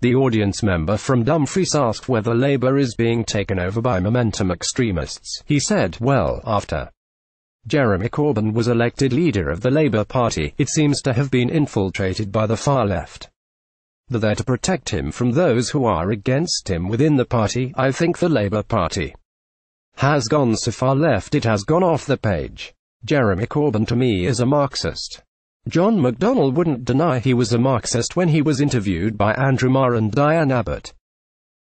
The audience member from Dumfries asked whether Labour is being taken over by momentum extremists. He said, well, after Jeremy Corbyn was elected leader of the Labour Party, it seems to have been infiltrated by the far left. They're there to protect him from those who are against him within the party. I think the Labour Party has gone so far left it has gone off the page. Jeremy Corbyn to me is a Marxist. John McDonnell wouldn't deny he was a Marxist when he was interviewed by Andrew Marr and Diane Abbott.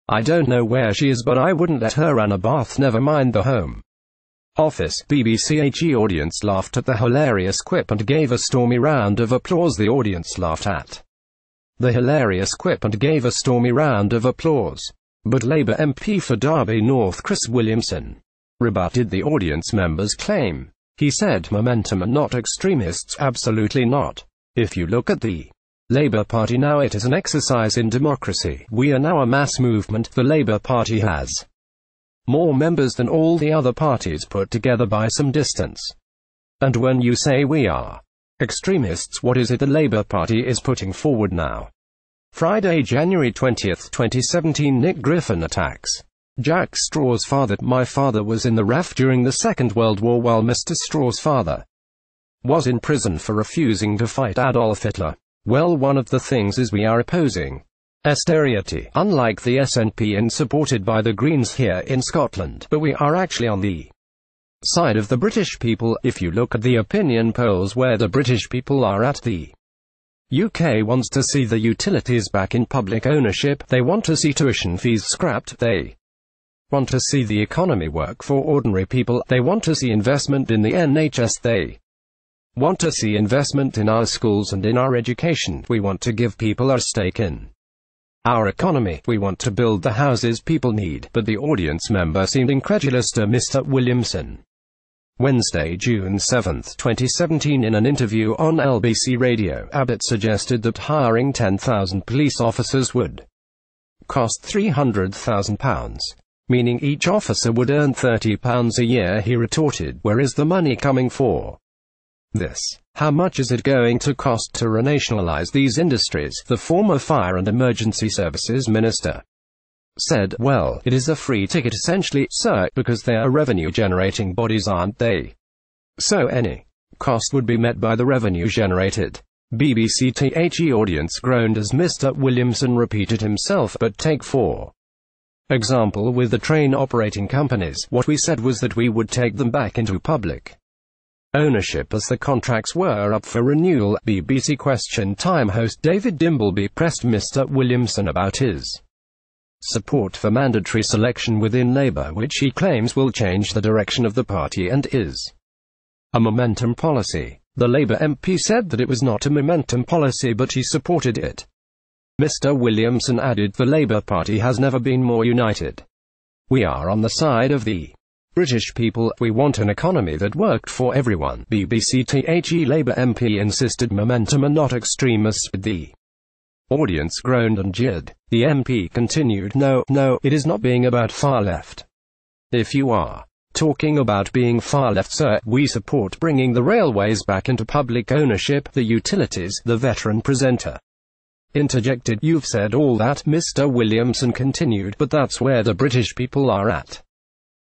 I don't know where she is, but I wouldn't let her run a bath, never mind the home office. BBC audience laughed at the hilarious quip and gave a stormy round of applause. The audience laughed at the hilarious quip and gave a stormy round of applause. But Labour MP for Derby North Chris Williamson rebutted the audience member's claim. He said, momentum are not extremists, absolutely not. If you look at the Labour Party now, it is an exercise in democracy. We are now a mass movement. The Labour Party has more members than all the other parties put together by some distance. And when you say we are extremists, what is it the Labour Party is putting forward now? Friday, January 20, 2017. Nick Griffin attacks Jack Straw's father. My father was in the RAF during the Second World War while Mr. Straw's father was in prison for refusing to fight Adolf Hitler. Well, one of the things is we are opposing austerity, unlike the SNP and supported by the Greens here in Scotland, but we are actually on the side of the British people. If you look at the opinion polls where the British people are at, the UK wants to see the utilities back in public ownership, they want to see tuition fees scrapped, they want to see the economy work for ordinary people, they want to see investment in the NHS, they want to see investment in our schools and in our education. We want to give people a stake in our economy. We want to build the houses people need. But the audience member seemed incredulous to Mr. Williamson. Wednesday, June 7, 2017. In an interview on LBC Radio, Abbott suggested that hiring 10,000 police officers would cost £300,000, meaning each officer would earn £30 a year. He retorted, where is the money coming for this? How much is it going to cost to renationalize these industries? The former Fire and Emergency Services Minister said, well, it is a free ticket essentially, sir, because they are revenue-generating bodies, aren't they? So any cost would be met by the revenue generated. BBC The audience groaned as Mr. Williamson repeated himself. But take for example with the train operating companies, what we said was that we would take them back into public ownership as the contracts were up for renewal. BBC Question Time host David Dimbleby pressed Mr. Williamson about his support for mandatory selection within Labour, which he claims will change the direction of the party and is a momentum policy. The Labour MP said that it was not a momentum policy, but he supported it. Mr. Williamson added, the Labour Party has never been more united. We are on the side of the British people. We want an economy that worked for everyone. BBC The Labour MP insisted momentum are not extremists. The audience groaned and jeered. The MP continued, no, it is not being about far left. If you are talking about being far left, sir, we support bringing the railways back into public ownership, the utilities. The veteran presenter interjected, you've said all that, Mr. Williamson continued, but that's where the British people are at.